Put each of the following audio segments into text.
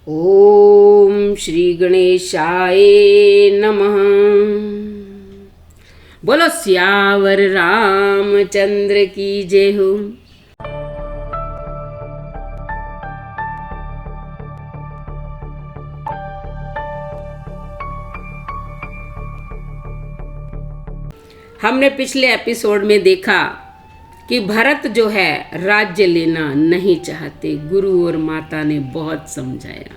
ओम श्री गणेशाय नमः। बोलो सियावर रामचंद्र की जय हो। हमने पिछले एपिसोड में देखा कि भरत जो है राज्य लेना नहीं चाहते। गुरु और माता ने बहुत समझाया,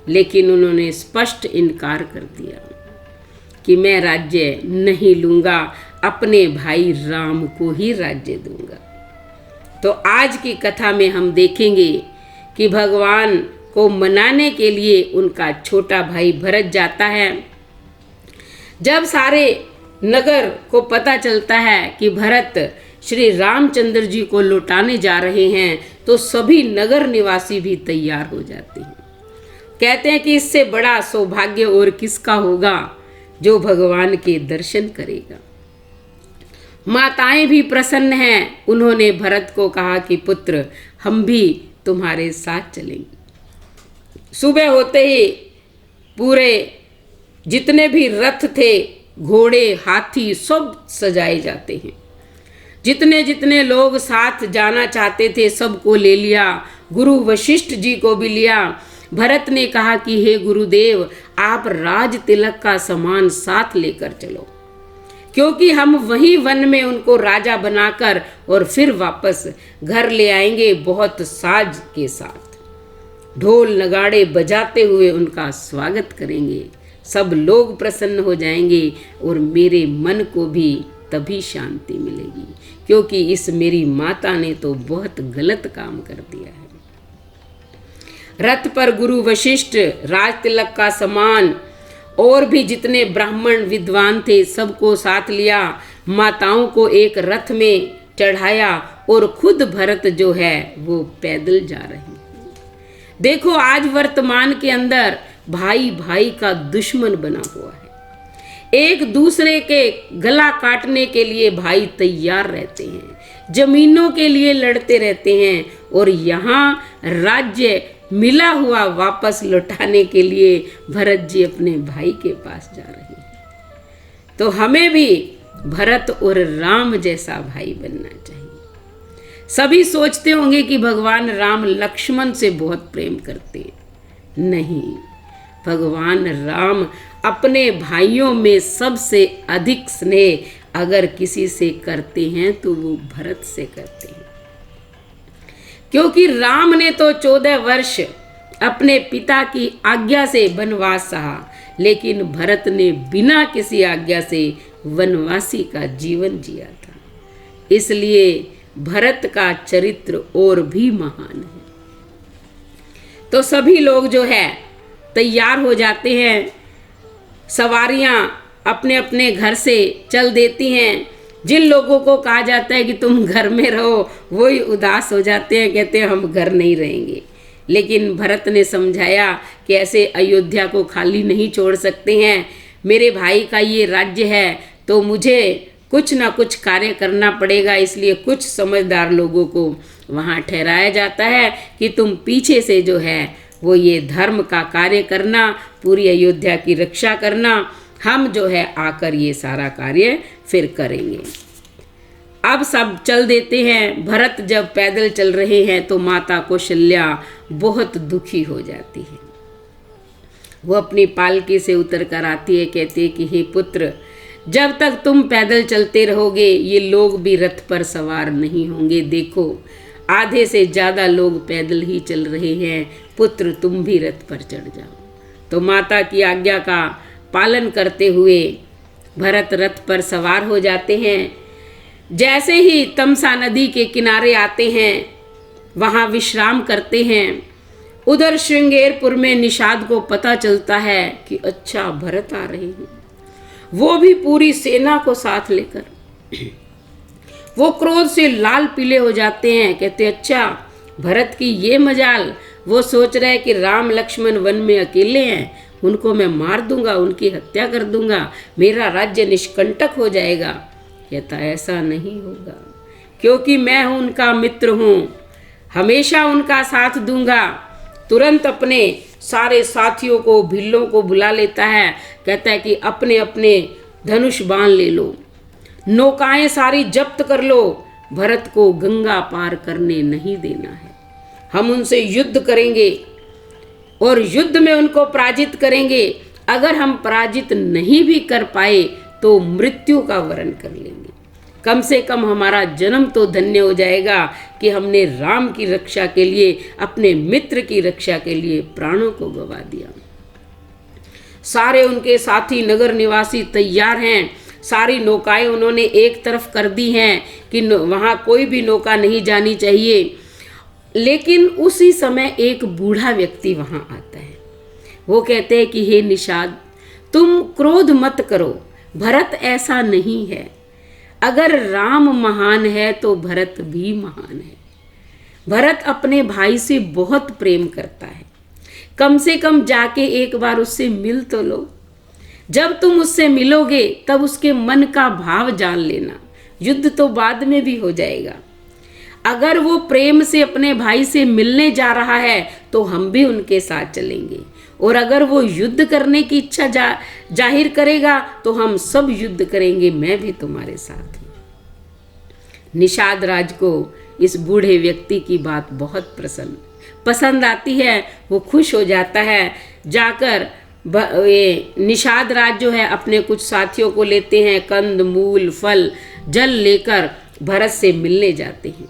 लेकिन उन्होंने स्पष्ट इनकार कर दिया कि मैं राज्य नहीं लूँगा, अपने भाई राम को ही राज्य दूंगा। तो आज की कथा में हम देखेंगे कि भगवान को मनाने के लिए उनका छोटा भाई भरत जाता है। जब सारे नगर को पता चलता है कि भरत श्री रामचंद्र जी को लौटाने जा रहे हैं, तो सभी नगर निवासी भी तैयार हो जाते हैं। कहते हैं कि इससे बड़ा सौभाग्य और किसका होगा जो भगवान के दर्शन करेगा। माताएं भी प्रसन्न हैं। उन्होंने भरत को कहा कि पुत्र, हम भी तुम्हारे साथ चलेंगे। सुबह होते ही पूरे जितने भी रथ थे, घोड़े, हाथी सब सजाए जाते हैं। जितने जितने लोग साथ जाना चाहते थे सबको ले लिया। गुरु वशिष्ठ जी को भी लिया। भरत ने कहा कि हे गुरुदेव, आप राज तिलक का सामान साथ लेकर चलो, क्योंकि हम वही वन में उनको राजा बनाकर और फिर वापस घर ले आएंगे, बहुत साज के साथ ढोल नगाड़े बजाते हुए उनका स्वागत करेंगे। सब लोग प्रसन्न हो जाएंगे और मेरे मन को भी तभी शांति मिलेगी, क्योंकि इस मेरी माता ने तो बहुत गलत काम कर दिया है। रथ पर गुरु वशिष्ठ राज तिलक का सामान और भी जितने ब्राह्मण विद्वान थे सबको साथ लिया। माताओं को एक रथ में चढ़ाया और खुद भरत जो है वो पैदल जा रहे हैं। देखो, आज वर्तमान के अंदर भाई भाई का दुश्मन बना हुआ है। एक दूसरे के गला काटने के लिए भाई तैयार रहते हैं, जमीनों के लिए लड़ते रहते हैं, और यहाँ राज्य मिला हुआ वापस लौटाने के लिए भरत जी अपने भाई के पास जा रहे हैं। तो हमें भी भरत और राम जैसा भाई बनना चाहिए। सभी सोचते होंगे कि भगवान राम लक्ष्मण से बहुत प्रेम करते हैं। नहीं, भगवान राम अपने भाइयों में सबसे अधिक स्नेह अगर किसी से करते हैं तो वो भरत से करते हैं, क्योंकि राम ने तो 14 वर्ष अपने पिता की आज्ञा से वनवास सहा, लेकिन भरत ने बिना किसी आज्ञा से वनवासी का जीवन जिया था। इसलिए भरत का चरित्र और भी महान है। तो सभी लोग जो है तैयार हो जाते हैं। सवारियां अपने अपने घर से चल देती हैं। जिन लोगों को कहा जाता है कि तुम घर में रहो, वही उदास हो जाते हैं, कहते हैं हम घर नहीं रहेंगे। लेकिन भरत ने समझाया कि ऐसे अयोध्या को खाली नहीं छोड़ सकते हैं। मेरे भाई का ये राज्य है, तो मुझे कुछ ना कुछ कार्य करना पड़ेगा। इसलिए कुछ समझदार लोगों को वहाँ ठहराया जाता है कि तुम पीछे से जो है वो ये धर्म का कार्य करना, पूरी अयोध्या की रक्षा करना, हम जो है आकर ये सारा कार्य फिर करेंगे। अब सब चल देते हैं। भरत जब पैदल चल रहे हैं तो माता कौशल्या बहुत दुखी हो जाती है। वो अपनी पालकी से उतर कर आती है, कहती है कि हे पुत्र, जब तक तुम पैदल चलते रहोगे ये लोग भी रथ पर सवार नहीं होंगे। देखो, आधे से ज़्यादा लोग पैदल ही चल रहे हैं। पुत्र, तुम भी रथ पर चढ़ जाओ। तो माता की आज्ञा का पालन करते हुए भरत रथ पर सवार हो जाते हैं। जैसे ही तमसा नदी के किनारे आते हैं, वहाँ विश्राम करते हैं। उधर श्रृंगेरपुर में निषाद को पता चलता है कि अच्छा भरत आ रहे हैं, वो भी पूरी सेना को साथ लेकर। वो क्रोध से लाल पीले हो जाते हैं। कहते अच्छा, भरत की ये मजाल। वो सोच रहे हैं कि राम लक्ष्मण वन में अकेले हैं, उनको मैं मार दूंगा, उनकी हत्या कर दूंगा, मेरा राज्य निष्कंटक हो जाएगा। कहता ऐसा नहीं होगा, क्योंकि मैं उनका मित्र हूँ, हमेशा उनका साथ दूंगा। तुरंत अपने सारे साथियों को, भिल्लों को बुला लेता है। कहता है कि अपने अपने धनुष बाण ले लो, नौकाएं सारी जब्त कर लो, भरत को गंगा पार करने नहीं देना है। हम उनसे युद्ध करेंगे और युद्ध में उनको पराजित करेंगे। अगर हम पराजित नहीं भी कर पाए तो मृत्यु का वरण कर लेंगे। कम से कम हमारा जन्म तो धन्य हो जाएगा कि हमने राम की रक्षा के लिए, अपने मित्र की रक्षा के लिए प्राणों को गवा दिया। सारे उनके साथी नगर निवासी तैयार हैं। सारी नौकाएं उन्होंने एक तरफ कर दी हैं कि वहाँ कोई भी नौका नहीं जानी चाहिए। लेकिन उसी समय एक बूढ़ा व्यक्ति वहाँ आता है। वो कहते हैं कि हे निषाद, तुम क्रोध मत करो, भरत ऐसा नहीं है। अगर राम महान है तो भरत भी महान है। भरत अपने भाई से बहुत प्रेम करता है। कम से कम जाके एक बार उससे मिल तो लो। जब तुम उससे मिलोगे तब उसके मन का भाव जान लेना। युद्ध तो बाद में भी हो जाएगा। अगर वो प्रेम से अपने भाई से मिलने जा रहा है तो हम भी उनके साथ चलेंगे, और अगर वो युद्ध करने की इच्छा जाहिर करेगा तो हम सब युद्ध करेंगे, मैं भी तुम्हारे साथ हूँ। निषाद राज को इस बूढ़े व्यक्ति की बात बहुत पसंद आती है। वो खुश हो जाता है। जाकर निषाद राज जो है अपने कुछ साथियों को लेते हैं, कंद मूल फल जल लेकर भरत से मिलने जाते हैं।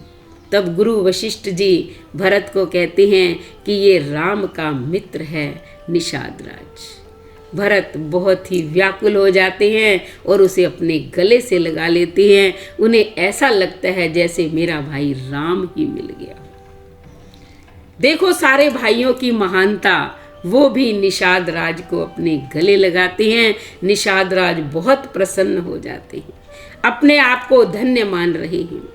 तब गुरु वशिष्ठ जी भरत को कहते हैं कि ये राम का मित्र है निषाद राज। भरत बहुत ही व्याकुल हो जाते हैं और उसे अपने गले से लगा लेते हैं। उन्हें ऐसा लगता है जैसे मेरा भाई राम ही मिल गया। देखो सारे भाइयों की महानता, वो भी निषाद राज को अपने गले लगाते हैं। निषाद राज बहुत प्रसन्न हो जाते हैं, अपने आप को धन्य मान रहे हैं।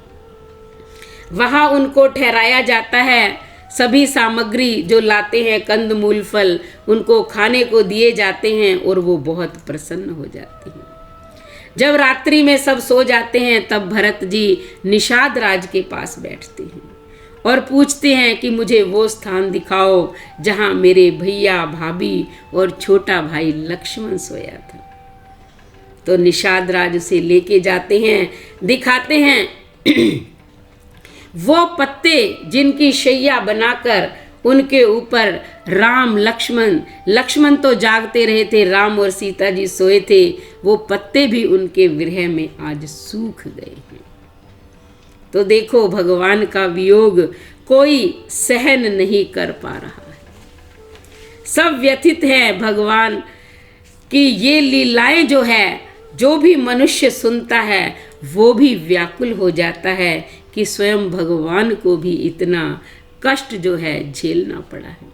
वहाँ उनको ठहराया जाता है। सभी सामग्री जो लाते हैं, कंद मूल फल, उनको खाने को दिए जाते हैं और वो बहुत प्रसन्न हो जाते हैं। जब रात्रि में सब सो जाते हैं तब भरत जी निषाद राज के पास बैठते हैं और पूछते हैं कि मुझे वो स्थान दिखाओ जहाँ मेरे भैया, भाभी और छोटा भाई लक्ष्मण सोया था। तो निषाद राज उसे लेके जाते हैं, दिखाते हैं वो पत्ते जिनकी शैया बनाकर उनके ऊपर राम लक्ष्मण तो जागते रहे थे, राम और सीता जी सोए थे। वो पत्ते भी उनके विरह में आज सूख गए हैं। तो देखो भगवान का वियोग कोई सहन नहीं कर पा रहा है। सब व्यथित हैं भगवान की ये लीलाएं जो है, जो भी मनुष्य सुनता है वो भी व्याकुल हो जाता है कि स्वयं भगवान को भी इतना कष्ट जो है झेलना पड़ा है।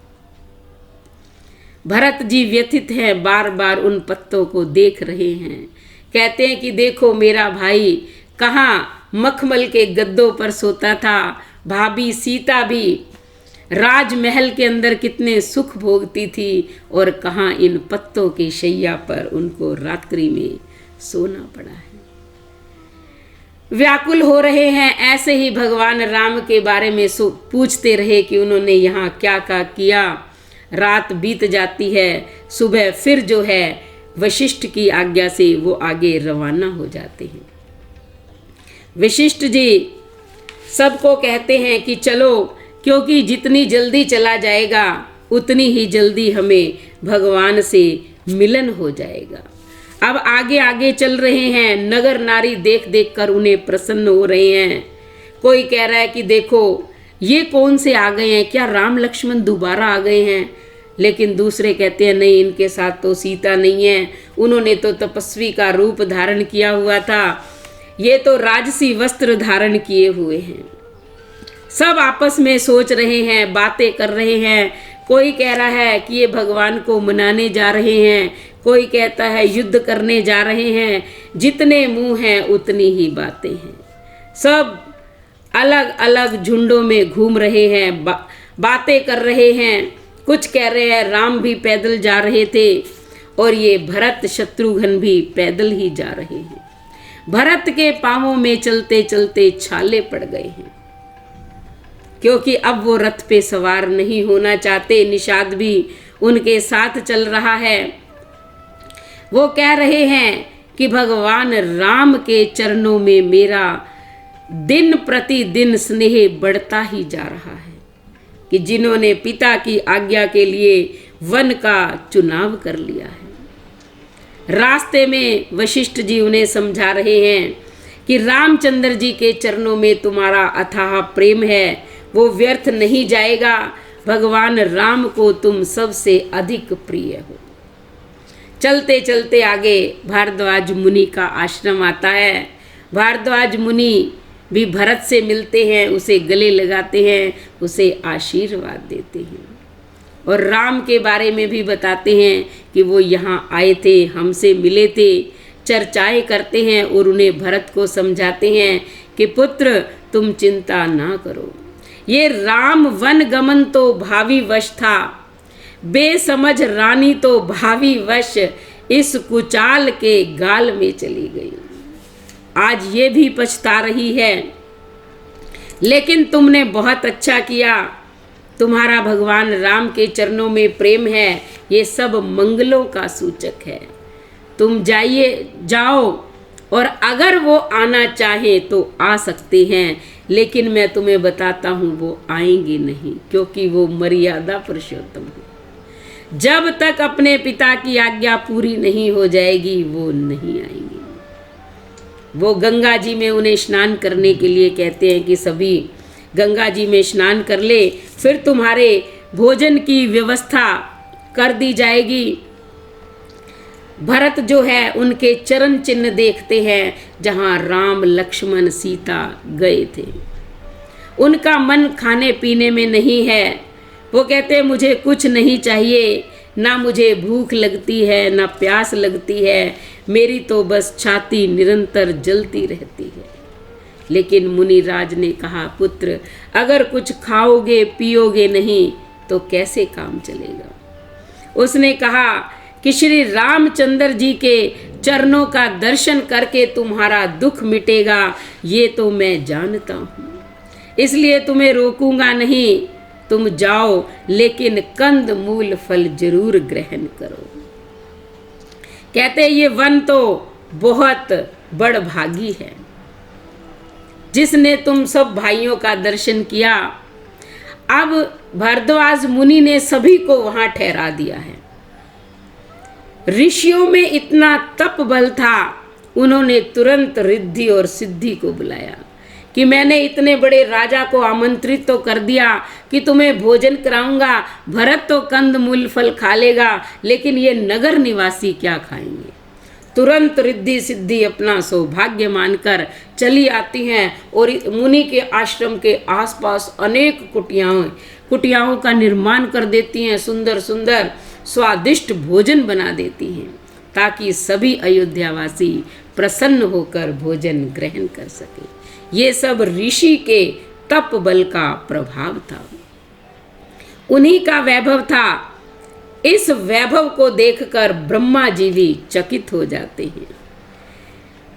भरत जी व्यथित हैं, बार बार उन पत्तों को देख रहे हैं। कहते हैं कि देखो मेरा भाई कहाँ मखमल के गद्दों पर सोता था, भाभी सीता भी राजमहल के अंदर कितने सुख भोगती थी, और कहाँ इन पत्तों की शैया पर उनको रात्रि में सोना पड़ा है। व्याकुल हो रहे हैं। ऐसे ही भगवान राम के बारे में पूछते रहे कि उन्होंने यहाँ क्या क्या किया। रात बीत जाती है, सुबह फिर जो है वशिष्ठ की आज्ञा से वो आगे रवाना हो जाते हैं। वशिष्ठ जी सबको कहते हैं कि चलो, क्योंकि जितनी जल्दी चला जाएगा उतनी ही जल्दी हमें भगवान से मिलन हो जाएगा। अब आगे आगे चल रहे हैं। नगर नारी देख देख कर उन्हें प्रसन्न हो रहे हैं। कोई कह रहा है कि देखो ये कौन से आ गए हैं, क्या राम लक्ष्मण दोबारा आ गए हैं। लेकिन दूसरे कहते हैं नहीं, इनके साथ तो सीता नहीं है, उन्होंने तो तपस्वी का रूप धारण किया हुआ था, ये तो राजसी वस्त्र धारण किए हुए हैं। सब आपस में सोच रहे हैं, बातें कर रहे हैं। कोई कह रहा है कि ये भगवान को मनाने जा रहे हैं, कोई कहता है युद्ध करने जा रहे हैं। जितने मुंह हैं उतनी ही बातें हैं। सब अलग अलग झुंडों में घूम रहे हैं, बातें कर रहे हैं। कुछ कह रहे हैं राम भी पैदल जा रहे थे और ये भरत शत्रुघ्न भी पैदल ही जा रहे हैं। भरत के पांवों में चलते चलते छाले पड़ गए हैं, क्योंकि अब वो रथ पे सवार नहीं होना चाहते। निषाद भी उनके साथ चल रहा है। वो कह रहे हैं कि भगवान राम के चरणों में मेरा दिन प्रतिदिन स्नेह बढ़ता ही जा रहा है, कि जिन्होंने पिता की आज्ञा के लिए वन का चुनाव कर लिया है। रास्ते में वशिष्ठ जी उन्हें समझा रहे हैं कि रामचंद्र जी के चरणों में तुम्हारा अथाह प्रेम है, वो व्यर्थ नहीं जाएगा। भगवान राम को तुम सबसे अधिक प्रिय हो। चलते चलते आगे भारद्वाज मुनि का आश्रम आता है। भारद्वाज मुनि भी भरत से मिलते हैं, उसे गले लगाते हैं, उसे आशीर्वाद देते हैं और राम के बारे में भी बताते हैं कि वो यहाँ आए थे, हमसे मिले थे। चर्चाएं करते हैं और उन्हें भरत को समझाते हैं कि पुत्र तुम चिंता ना करो, ये राम वन गमन तो भावी वश था, बेसमझ रानी तो भावी वश इस कुचाल के गाल में चली गई। आज ये भी पछता रही है, लेकिन तुमने बहुत अच्छा किया। तुम्हारा भगवान राम के चरणों में प्रेम है, ये सब मंगलों का सूचक है। तुम जाओ और अगर वो आना चाहे तो आ सकते हैं, लेकिन मैं तुम्हें बताता हूँ वो आएंगे नहीं, क्योंकि वो मर्यादा पुरुषोत्तम है। जब तक अपने पिता की आज्ञा पूरी नहीं हो जाएगी वो नहीं आएंगे। वो गंगा जी में उन्हें स्नान करने के लिए कहते हैं कि सभी गंगा जी में स्नान कर ले, फिर तुम्हारे भोजन की व्यवस्था कर दी जाएगी। भरत जो है उनके चरण चिन्ह देखते हैं जहाँ राम लक्ष्मण सीता गए थे। उनका मन खाने पीने में नहीं है। वो कहते हैं मुझे कुछ नहीं चाहिए, ना मुझे भूख लगती है ना प्यास लगती है, मेरी तो बस छाती निरंतर जलती रहती है। लेकिन मुनिराज ने कहा पुत्र अगर कुछ खाओगे पियोगे नहीं तो कैसे काम चलेगा। उसने कहा कि श्री रामचंद्र जी के चरणों का दर्शन करके तुम्हारा दुख मिटेगा, ये तो मैं जानता हूँ, इसलिए तुम्हें रोकूंगा नहीं। तुम जाओ, लेकिन कंद मूल फल जरूर ग्रहण करो। कहते ये वन तो बहुत बड़भागी है जिसने तुम सब भाइयों का दर्शन किया। अब भारद्वाज मुनि ने सभी को वहां ठहरा दिया है। ऋषियों में इतना तप बल था, उन्होंने तुरंत रिद्धि और सिद्धि को बुलाया कि मैंने इतने बड़े राजा को आमंत्रित तो कर दिया कि तुम्हें भोजन कराऊंगा। भरत तो कंद मूल फल खा लेगा, लेकिन ये नगर निवासी क्या खाएंगे। तुरंत रिद्धि सिद्धि अपना सौभाग्य मानकर चली आती हैं और मुनि के आश्रम के आसपास अनेक कुटियाओं का निर्माण कर देती हैं। सुंदर सुंदर स्वादिष्ट भोजन बना देती हैं ताकि सभी अयोध्यावासी प्रसन्न होकर भोजन ग्रहण कर सके। ये सब ऋषि के तप बल का प्रभाव था, उन्हीं का वैभव था। इस वैभव को देखकर ब्रह्मा जी भी चकित हो जाते हैं।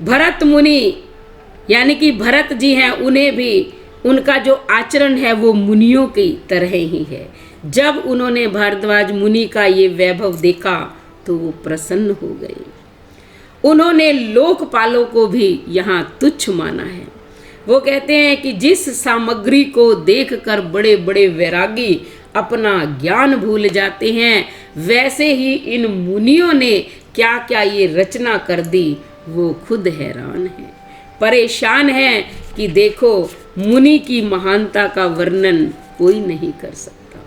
भरत मुनि यानी कि भरत जी हैं, उन्हें भी उनका जो आचरण है वो मुनियों की तरह ही है। जब उन्होंने भारद्वाज मुनि का ये वैभव देखा तो वो प्रसन्न हो गए। उन्होंने लोकपालों को भी यहाँ तुच्छ माना है। वो कहते हैं कि जिस सामग्री को देखकर बड़े बड़े वैरागी अपना ज्ञान भूल जाते हैं, वैसे ही इन मुनियों ने क्या क्या ये रचना कर दी, वो खुद हैरान है, परेशान है कि देखो मुनि की महानता का वर्णन कोई नहीं कर सकता।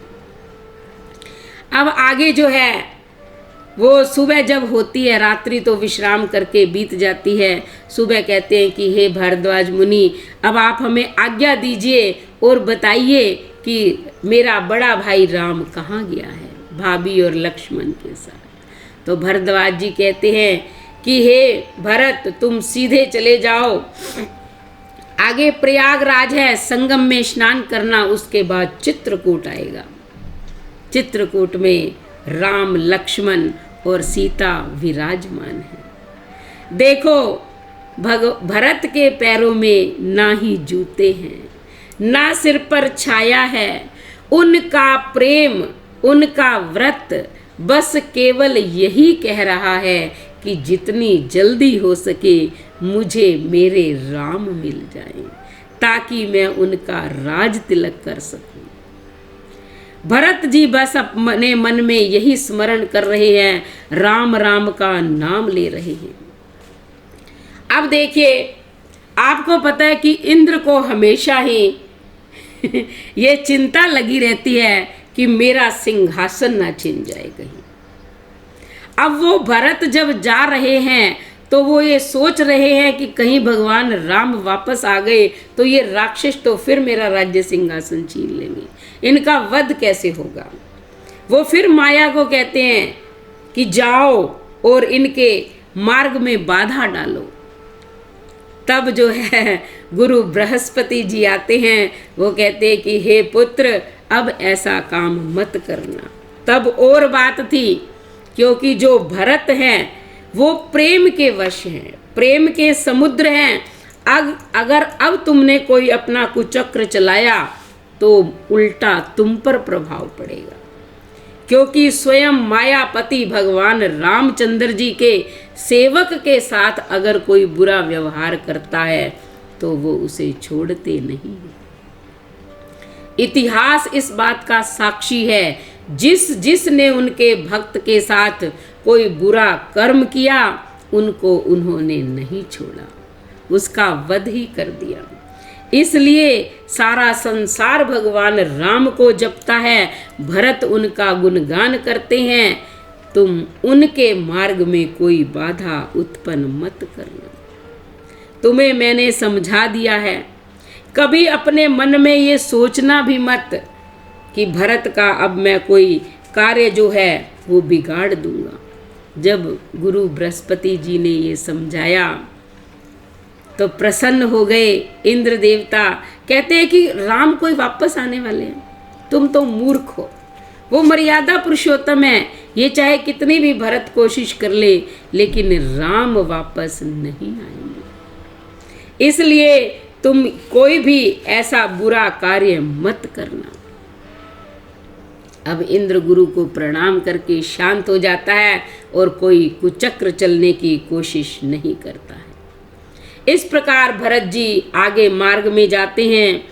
अब आगे जो है वो सुबह जब होती है, रात्रि तो विश्राम करके बीत जाती है। सुबह कहते हैं कि हे भारद्वाज मुनि, अब आप हमें आज्ञा दीजिए और बताइए कि मेरा बड़ा भाई राम कहाँ गया है भाभी और लक्ष्मण के साथ। तो भारद्वाज जी कहते हैं कि हे भरत, तुम सीधे चले जाओ, आगे प्रयागराज है, संगम में स्नान करना, उसके बाद चित्रकूट आएगा। चित्रकूट में राम लक्ष्मण और सीता विराजमान है। देखो भरत के पैरों में ना ही जूते हैं, ना सिर पर छाया है। उनका प्रेम, उनका व्रत बस केवल यही कह रहा है कि जितनी जल्दी हो सके मुझे मेरे राम मिल जाएं, ताकि मैं उनका राज तिलक कर सकूं। भरत जी बस अपने मन में यही स्मरण कर रहे हैं, राम राम का नाम ले रहे हैं। अब देखिए, आपको पता है कि इंद्र को हमेशा ही ये चिंता लगी रहती है कि मेरा सिंहासन ना छिन जाए कहीं। अब वो भरत जब जा रहे हैं तो वो ये सोच रहे हैं कि कहीं भगवान राम वापस आ गए तो ये राक्षस तो फिर मेरा राज्य सिंहासन छीन लेंगे, इनका वध कैसे होगा। वो फिर माया को कहते हैं कि जाओ और इनके मार्ग में बाधा डालो। तब जो है गुरु बृहस्पति जी आते हैं, वो कहते हैं कि हे पुत्र, अब ऐसा काम मत करना। तब और बात थी, क्योंकि जो भरत हैं वो प्रेम के वश हैं, प्रेम के समुद्र हैं। अगर अब तुमने कोई अपना कुचक्र चलाया तो उल्टा तुम पर प्रभाव पड़ेगा, क्योंकि स्वयं मायापति भगवान रामचंद्र जी के सेवक के साथ अगर कोई बुरा व्यवहार करता है तो वो उसे छोड़ते नहीं। इतिहास इस बात का साक्षी है, जिसने उनके भक्त के साथ कोई बुरा कर्म किया उनको उन्होंने नहीं छोड़ा, उसका वध ही कर दिया। इसलिए सारा संसार भगवान राम को जपता है, भरत उनका गुणगान करते हैं। तुम उनके मार्ग में कोई बाधा उत्पन्न मत करना। तुम्हें मैंने समझा दिया है, कभी अपने मन में ये सोचना भी मत कि भरत का अब मैं कोई कार्य जो है वो बिगाड़ दूंगा। जब गुरु बृहस्पति जी ने ये समझाया तो प्रसन्न हो गए इंद्र देवता। कहते हैं कि राम कोई वापस आने वाले हैं, तुम तो मूर्ख हो। वो मर्यादा पुरुषोत्तम है, ये चाहे कितनी भी भरत कोशिश कर ले, लेकिन राम वापस नहीं आएंगे। इसलिए तुम कोई भी ऐसा बुरा कार्य मत करना। अब इंद्र गुरु को प्रणाम करके शांत हो जाता है और कोई कुचक्र चलने की कोशिश नहीं करता है। इस प्रकार भरत जी आगे मार्ग में जाते हैं,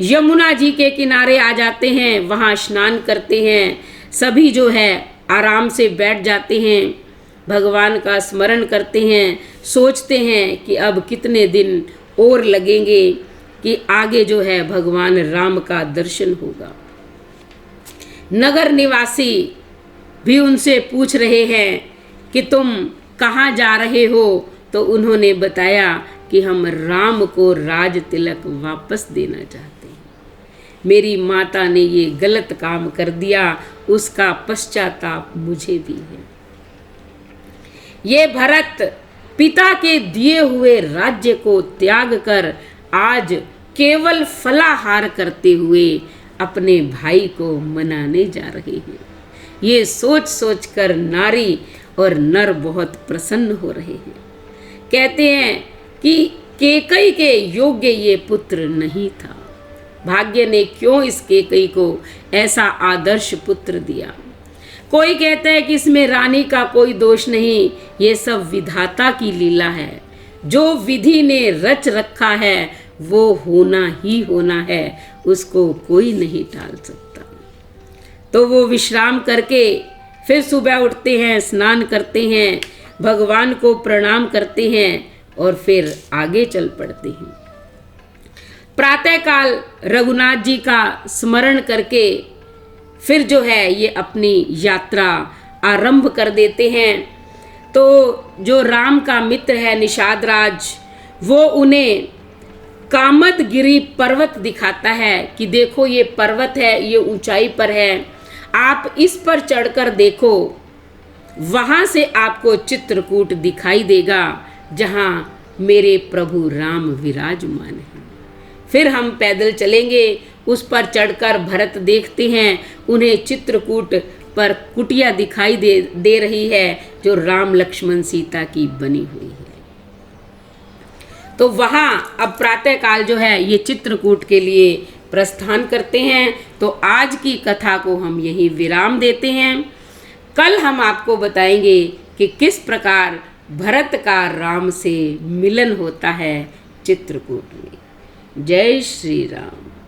यमुना जी के किनारे आ जाते हैं, वहाँ स्नान करते हैं। सभी जो है आराम से बैठ जाते हैं, भगवान का स्मरण करते हैं, सोचते हैं कि अब कितने दिन और लगेंगे कि आगे जो है भगवान राम का दर्शन होगा। नगर निवासी भी उनसे पूछ रहे हैं कि तुम कहाँ जा रहे हो, तो उन्होंने बताया कि हम राम को राज तिलक वापस देना चाहते हैं। मेरी माता ने ये गलत काम कर दिया, उसका पश्चाताप मुझे भी है। ये भरत पिता के दिए हुए राज्य को त्याग कर आज केवल फलाहार करते हुए अपने भाई को मनाने जा रहे हैं। ये सोच सोच कर नारी और नर बहुत प्रसन्न हो रहे हैं। कहते हैं कि केकई के योग्य ये पुत्र नहीं था, भाग्य ने क्यों इस केकई को ऐसा आदर्श पुत्र दिया। कोई कहता है कि इसमें रानी का कोई दोष नहीं, ये सब विधाता की लीला है। जो विधि ने रच रखा है वो होना ही होना है, उसको कोई नहीं टाल सकता। तो वो विश्राम करके फिर सुबह उठते हैं, स्नान करते हैं, भगवान को प्रणाम करते हैं और फिर आगे चल पड़ते हैं। प्रातःकाल रघुनाथ जी का स्मरण करके फिर जो है ये अपनी यात्रा आरंभ कर देते हैं। तो जो राम का मित्र है निषाद राज, वो उन्हें कामदगिरी पर्वत दिखाता है कि देखो ये पर्वत है, ये ऊंचाई पर है, आप इस पर चढ़कर देखो, वहाँ से आपको चित्रकूट दिखाई देगा जहाँ मेरे प्रभु राम विराजमान हैं। फिर हम पैदल चलेंगे, उस पर चढ़कर भरत देखते हैं, उन्हें चित्रकूट पर कुटिया दिखाई दे रही है जो राम लक्ष्मण सीता की बनी हुई है। तो वहाँ अब प्रातःकाल जो है ये चित्रकूट के लिए प्रस्थान करते हैं। तो आज की कथा को हम यही विराम देते हैं। कल हम आपको बताएंगे कि किस प्रकार भरत का राम से मिलन होता है चित्रकूट में। जय श्री राम।